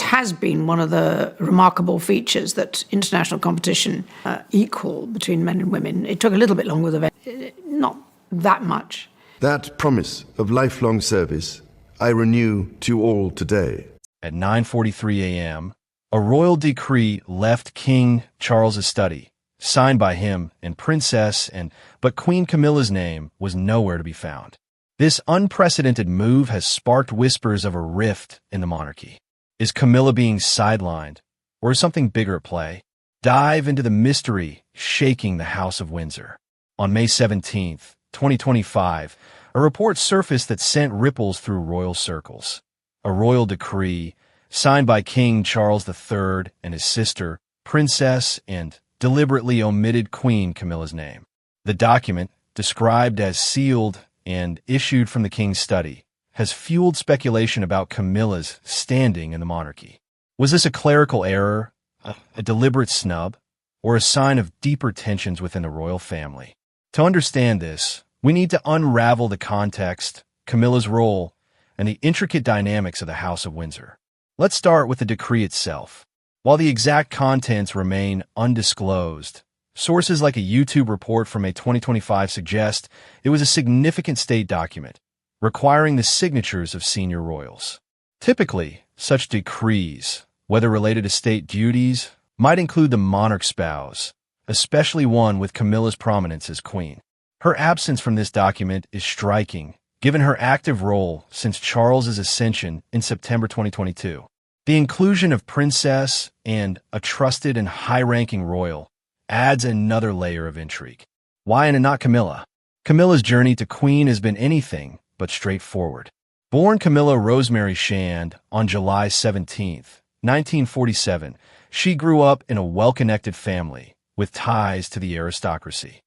has been one of the remarkable features that international competition equal between men and women. It took a little bit longer, not that much. That promise of lifelong service I renew to all today. At 9:43 a.m., a royal decree left King Charles's study, signed by him and but Queen Camilla's name was nowhere to be found. This unprecedented move has sparked whispers of a rift in the monarchy. Is Camilla being sidelined, or is something bigger at play? Dive into the mystery shaking the House of Windsor. On May 17, 2025, a report surfaced that sent ripples through royal circles. A royal decree, signed by King Charles III and his sister, Princess, and deliberately omitted Queen Camilla's name. The document, described as sealed and issued from the king's study, has fueled speculation about Camilla's standing in the monarchy. Was this a clerical error, a deliberate snub, or a sign of deeper tensions within the royal family? To understand this, we need to unravel the context, Camilla's role, and the intricate dynamics of the House of Windsor. Let's start with the decree itself. While the exact contents remain undisclosed, sources like a YouTube report from May 2025 suggest it was a significant state document, requiring the signatures of senior royals. Typically, such decrees, whether related to state duties, might include the monarch's spouse, especially one with Camilla's prominence as queen. Her absence from this document is striking, given her active role since Charles's ascension in September 2022. The inclusion of Princess and a trusted and high-ranking royal adds another layer of intrigue. Why and not Camilla? Camilla's journey to queen has been anything but straightforward. Born Camilla Rosemary Shand on July 17, 1947, she grew up in a well-connected family with ties to the aristocracy.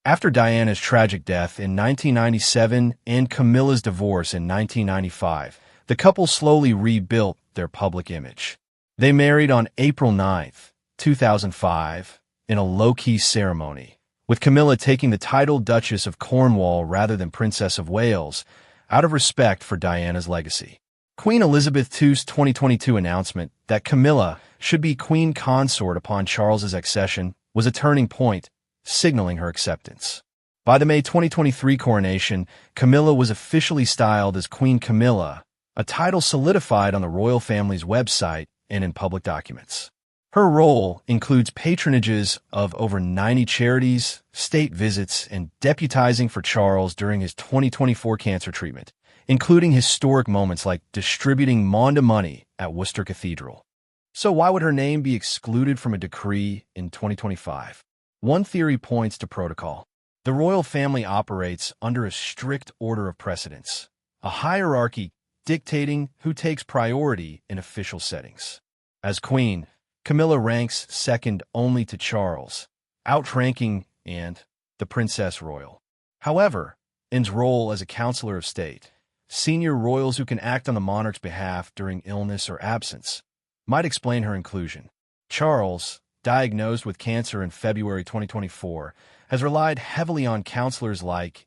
After Diana's tragic death in 1997 and Camilla's divorce in 1995, the couple slowly rebuilt their public image. They married on April 9, 2005, in a low-key ceremony, with Camilla taking the title Duchess of Cornwall rather than Princess of Wales, out of respect for Diana's legacy. Queen Elizabeth II's 2022 announcement that Camilla should be queen consort upon Charles's accession was a turning point, signaling her acceptance. By the May 2023 coronation, Camilla was officially styled as Queen Camilla, a title solidified on the royal family's website and in public documents. Her role includes patronages of over 90 charities, state visits, and deputizing for Charles during his 2024 cancer treatment, including historic moments like distributing Maundy money at Worcester Cathedral. So why would her name be excluded from a decree in 2025? One theory points to protocol. The royal family operates under a strict order of precedence, a hierarchy dictating who takes priority in official settings. As queen, Camilla ranks second only to Charles, outranking and the Princess Royal. However, in his role as a counselor of state, senior royals who can act on the monarch's behalf during illness or absence might explain her inclusion. Charles, diagnosed with cancer in February 2024, has relied heavily on counselors like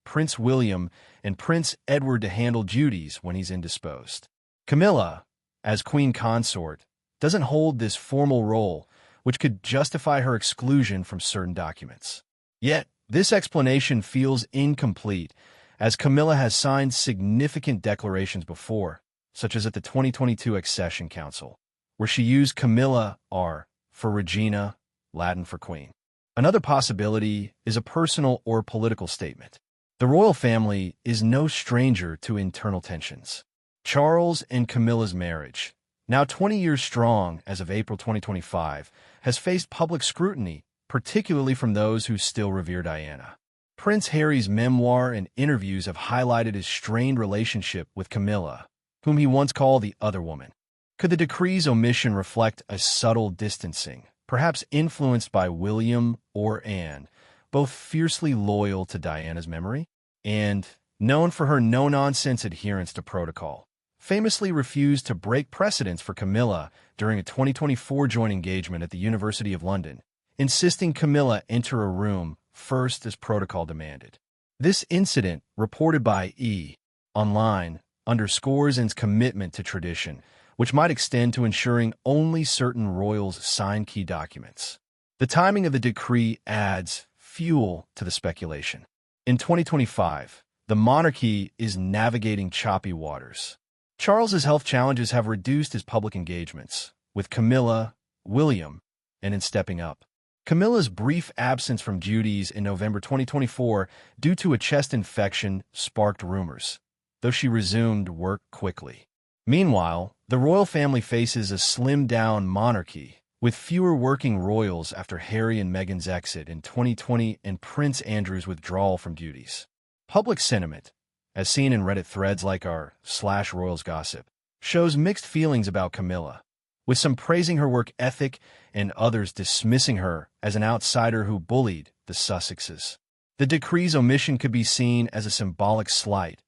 Prince William and Prince Edward to handle duties when he's indisposed. Camilla, as queen consort, doesn't hold this formal role, which could justify her exclusion from certain documents. Yet, this explanation feels incomplete, as Camilla has signed significant declarations before, such as at the 2022 Accession Council, where she used Camilla R for Regina, Latin for Queen. Another possibility is a personal or political statement. The royal family is no stranger to internal tensions. Charles and Camilla's marriage, now 20 years strong as of April 2025, has faced public scrutiny, particularly from those who still revere Diana. Prince Harry's memoir and interviews have highlighted his strained relationship with Camilla, whom he once called the other woman. Could the decree's omission reflect a subtle distancing, perhaps influenced by William or Anne, both fiercely loyal to Diana's memory and known for her no-nonsense adherence to protocol, famously refused to break precedents for Camilla during a 2024 joint engagement at the University of London, insisting Camilla enter a room first as protocol demanded. This incident, reported by E! Online, underscores Anne's commitment to tradition, which might extend to ensuring only certain royals sign key documents. The timing of the decree adds fuel to the speculation. In 2025, the monarchy is navigating choppy waters. Charles's health challenges have reduced his public engagements, with Camilla, William, and in stepping up. Camilla's brief absence from duties in November 2024 due to a chest infection sparked rumors, though she resumed work quickly. Meanwhile, the royal family faces a slimmed-down monarchy, with fewer working royals after Harry and Meghan's exit in 2020 and Prince Andrew's withdrawal from duties. Public sentiment, as seen in Reddit threads like r/Royals Gossip, shows mixed feelings about Camilla, with some praising her work ethic and others dismissing her as an outsider who bullied the Sussexes. The decree's omission could be seen as a symbolic slight,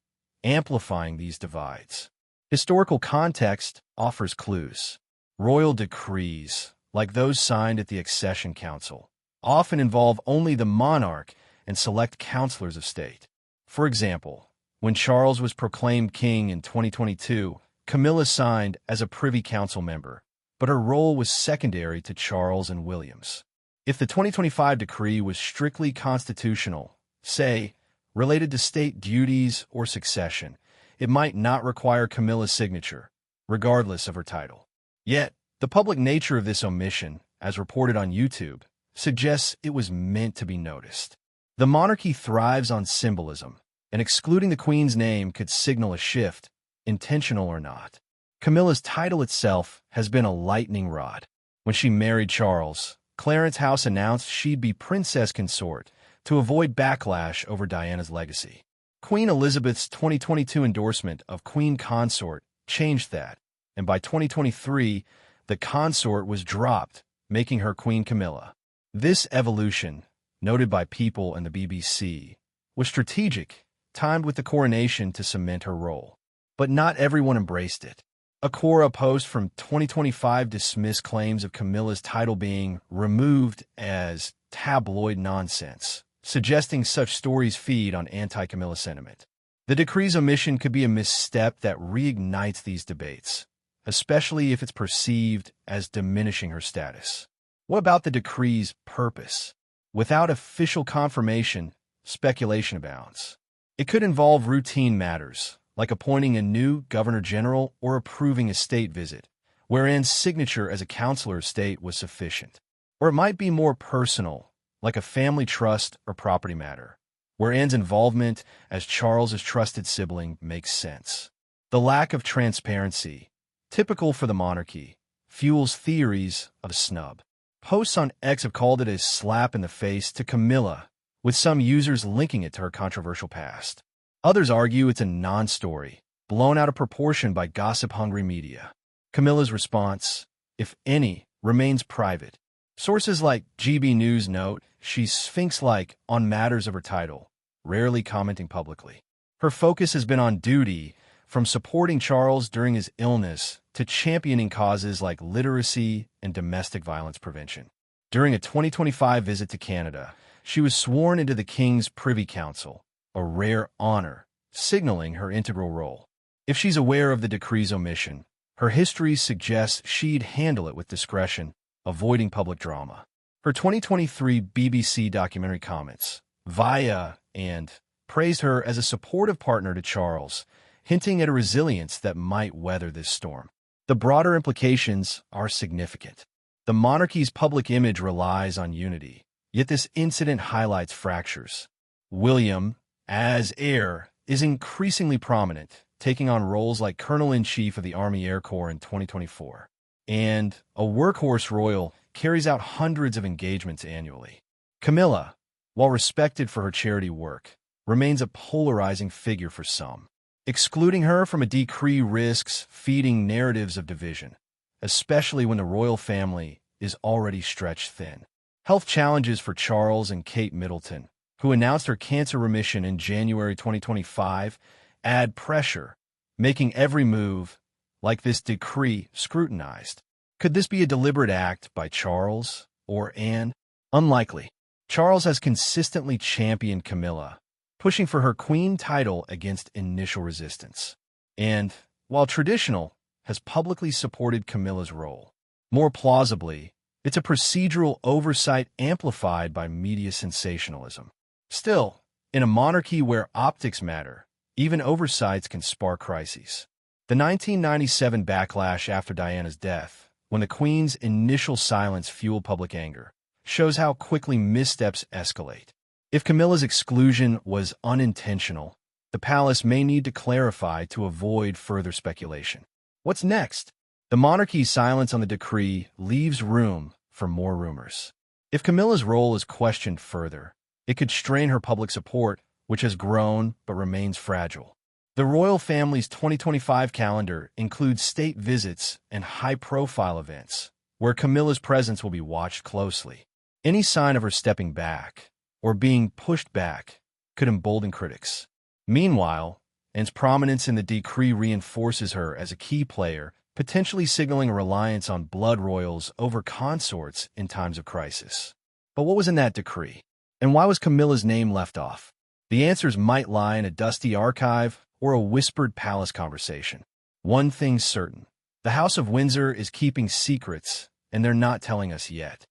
amplifying these divides. Historical context offers clues. Royal decrees, like those signed at the Accession Council, often involve only the monarch and select counselors of state. For example, when Charles was proclaimed king in 2022, Camilla signed as a Privy Council member, but her role was secondary to Charles and William's. If the 2025 decree was strictly constitutional, say, related to state duties or succession, it might not require Camilla's signature, regardless of her title. Yet, the public nature of this omission, as reported on YouTube, suggests it was meant to be noticed. The monarchy thrives on symbolism, and excluding the Queen's name could signal a shift, intentional or not. Camilla's title itself has been a lightning rod. When she married Charles, Clarence House announced she'd be princess consort to avoid backlash over Diana's legacy. Queen Elizabeth's 2022 endorsement of Queen Consort changed that, and by 2023, the consort was dropped, making her Queen Camilla. This evolution, noted by People and the BBC, was strategic, timed with the coronation to cement her role. But not everyone embraced it. A Quora post from 2025 dismissed claims of Camilla's title being removed as tabloid nonsense, suggesting such stories feed on anti-Camilla sentiment. The decree's omission could be a misstep that reignites these debates, especially if it's perceived as diminishing her status. What about the decree's purpose? Without official confirmation, speculation abounds. It could involve routine matters, like appointing a new governor general or approving a state visit, wherein signature as a counselor of state was sufficient. Or it might be more personal, like a family trust or property matter, where Anne's involvement as Charles's trusted sibling makes sense. The lack of transparency, typical for the monarchy, fuels theories of a snub. Posts on X have called it a slap in the face to Camilla, with some users linking it to her controversial past. Others argue it's a non-story, blown out of proportion by gossip-hungry media. Camilla's response, if any, remains private. Sources like GB News note she's sphinx-like on matters of her title, rarely commenting publicly. Her focus has been on duty, from supporting Charles during his illness to championing causes like literacy and domestic violence prevention. During a 2025 visit to Canada, she was sworn into the King's Privy Council, a rare honor, signaling her integral role. If she's aware of the decree's omission, her history suggests she'd handle it with discretion, avoiding public drama. Her 2023 BBC documentary comments, via and praised her as a supportive partner to Charles, hinting at a resilience that might weather this storm. The broader implications are significant. The monarchy's public image relies on unity, yet this incident highlights fractures. William, as heir, is increasingly prominent, taking on roles like Colonel-in-Chief of the Army Air Corps in 2024. And a workhorse royal carries out hundreds of engagements annually. Camilla, while respected for her charity work, remains a polarizing figure for some. Excluding her from a decree risks feeding narratives of division, especially when the royal family is already stretched thin. Health challenges for Charles and Kate Middleton, who announced her cancer remission in January 2025, add pressure, making every move, like this decree, scrutinized. Could this be a deliberate act by Charles or Anne? Unlikely. Charles has consistently championed Camilla, pushing for her queen title against initial resistance. And, while traditional, has publicly supported Camilla's role. More plausibly, it's a procedural oversight amplified by media sensationalism. Still, in a monarchy where optics matter, even oversights can spark crises. The 1997 backlash after Diana's death, when the Queen's initial silence fueled public anger, shows how quickly missteps escalate. If Camilla's exclusion was unintentional, the palace may need to clarify to avoid further speculation. What's next? The monarchy's silence on the decree leaves room for more rumors. If Camilla's role is questioned further, it could strain her public support, which has grown but remains fragile. The royal family's 2025 calendar includes state visits and high-profile events, where Camilla's presence will be watched closely. Any sign of her stepping back or being pushed back could embolden critics. Meanwhile, Anne's prominence in the decree reinforces her as a key player, potentially signaling a reliance on blood royals over consorts in times of crisis. But what was in that decree? And why was Camilla's name left off? The answers might lie in a dusty archive or a whispered palace conversation. One thing's certain: the House of Windsor is keeping secrets, and they're not telling us yet.